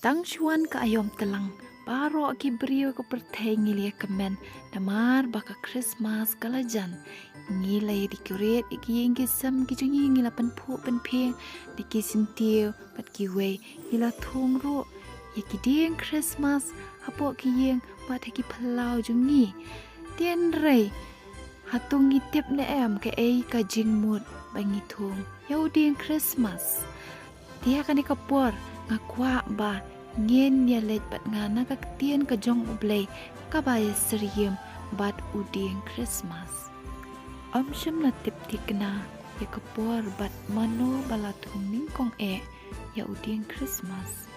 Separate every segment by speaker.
Speaker 1: Tang chuan ka ayom telang paro ki brio ko perthai ngilia kemen damar baka Christmas kalajan ngilai decorate iki ingi sam ki jungi ngila pen phu pen pheng diki sintiu pat ki wei ngila thung ro yaki ding Christmas hapo ki yeng pat ki phalau jungi tien rei hatung ngi tip ne em ke ei ka jing mut bangi thung yau ding Christmas dia kan kapor ngakwa ba ngien ya let bat ngana ka tien ka jong ublei ka ba seriem bat uding Christmas shim na tip tikna ya kapor bat mano bala thungning kong ya uding Christmas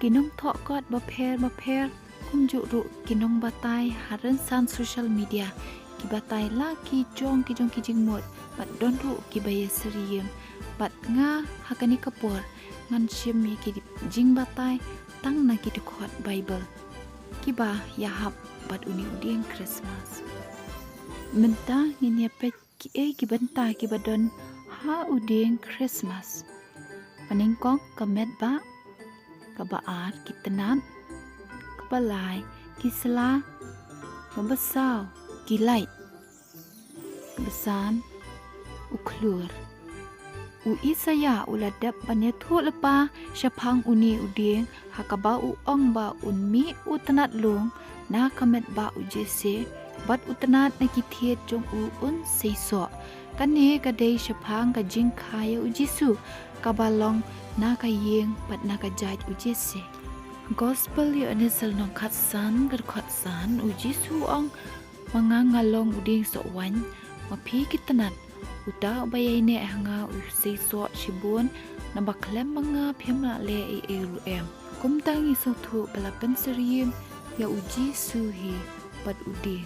Speaker 1: kinong thok kot ba pher kum ju ru kinong batai haran san social media ki batai la ki jong ki jing mot bat don ru ki ba seriem bat nga hakani kapor ngan shim mi ki jing batai tang na ki khot Bible ki ba ya hap bat uni uding Christmas menta ngin ya pet ki benta ki badon ha uding Christmas paning kong kamet ba ka baat ki tenat ka balai ki sela ka basau ki light besan uklur u isaya uladap banya thu lepa syapang uni uding hakaba u ong ba unmi utanat lung na kamet ba u jese bat utanat na kithiet jong u un seiso kane ka dei syapang ka jing khaya u jisu kabalong na ka yeng pat na ka jaj u jese gospel yo anisal nong khatsan gar khatsan u jisu ong mangangalong uding so wan mapi kitanat uta bayai ne hanga u seiso shibun na baklem manga phemla le e ru em kumtangi so thu bala penseriem ya uji suhi pat udi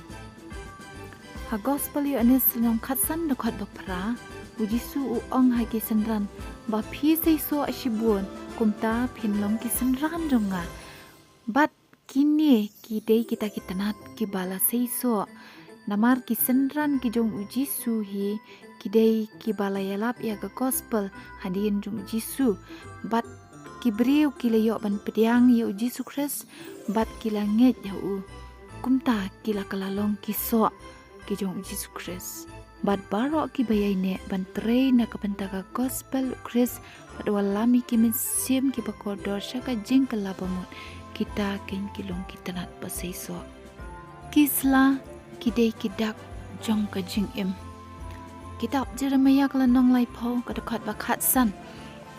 Speaker 1: ha gospel yo anis nong khatsan na khat bapra uji su u ong ha ki sanran ba phi seiso shibun kumta phinlong ki sanran jonga bat kini ki dei kita kitanat ki bala seiso namar ki sanran ki jong uji suhi kidei ki balayalap ya ke gospel hadin jung Jisu bat ki briu ki leyo ban pediang ya Jisu Christ bat ki langet ya u kumta ki la kalalong ki so ki jung Jisu Christ bat baro ki bayai ne ban trei na ka benta ka gospel Christ bat walami ki min sim ki bakodor shaka jing kalabamut kita ken kilong kitanat pasaiso kisla kidei kidak jong ka jing kitab Jeremiah kelanong lai pau ka dekat bakat san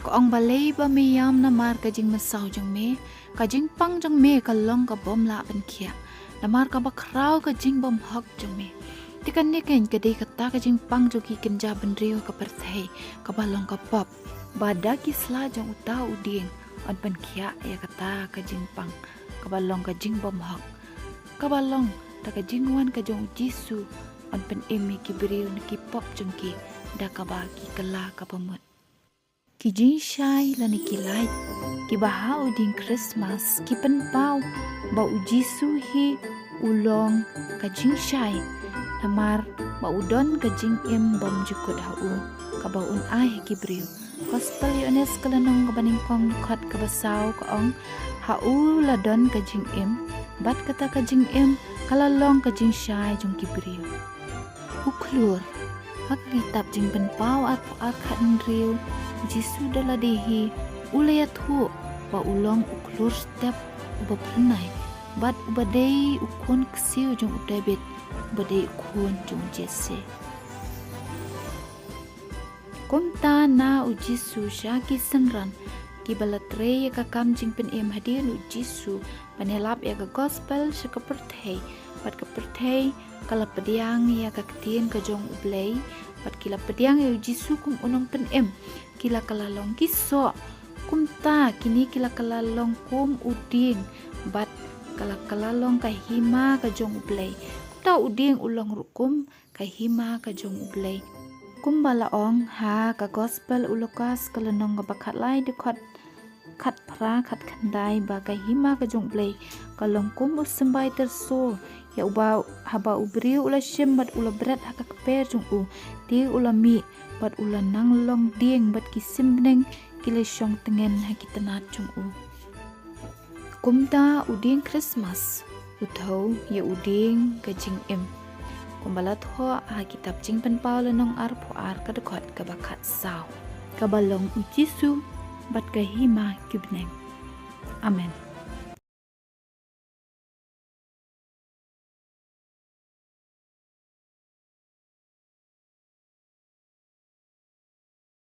Speaker 1: ko ong balei ba miyam na mar ka jing masau jong me ka jing pang jong me ka long ka bom la ban khia na mar ka bakrau ka jing bom hok jong me tikan ne ken ka dei kata ka jing pang jo ki kenja ban rio ka perthai ka balong ka pop bada ki sla jong uta uding on ban khia ya kata ka jing pang ka balong ka jing bom hok ka balong ta ka jing wan ka jong Jisu on pen emi ki beriu na ki pop jengki da ka ba ki kala ka pamut ki jing shai la ni ki light ki baha uding Christmas ki pen pau ba u Jisu hi ulong ka jing shai namar ba udon ka jing bom jukut ha u ka ba un ai ki beriu gospel yones kalanong ka baning kong khat ka basau ka ong ha u la don ka jing bat kata ka jing kalalong ka jing shai jong ki beriu uklur hak kitab jing pen pau at khan riu Jisu dala dehi ulaya thu ba ulong uklur step uba pranai bat ubadei ukun ksiu jong udabit ubadei ukun jong jese kumta na u Jisu shaki sanran ki balatre ka kam jing pen hadin u Jisu panelap ya ka gospel shaka perthai pat ka perthai kala pediang ya ka ketien ka jong ublei pat kila pediang ya Jisu kum unong pen kila kala long kiso kumta kini kila kala long kum uding bat kala long ka hima ka jong ublei ta uding ulong rukum ka hima ka jong ublei kum bala ong ha ka gospel ulokas kala nong ka bakat lai de khat pra khat khandai ba ka hima ka jong ublei kalong kum usambai terso ya uba haba ubri ula shim bat ula berat haka keper jung u ti ula mi bat ula nang long dieng bat kisim neng kile shong tengen hakita na jung u Kumta uding Christmas. Utau ye uding kajing im. Kumbalat ho kitab jing penpau lenong arpo ar kadekot kabakat saw. Kabalong ujisu bat kahima kibneng. Amen.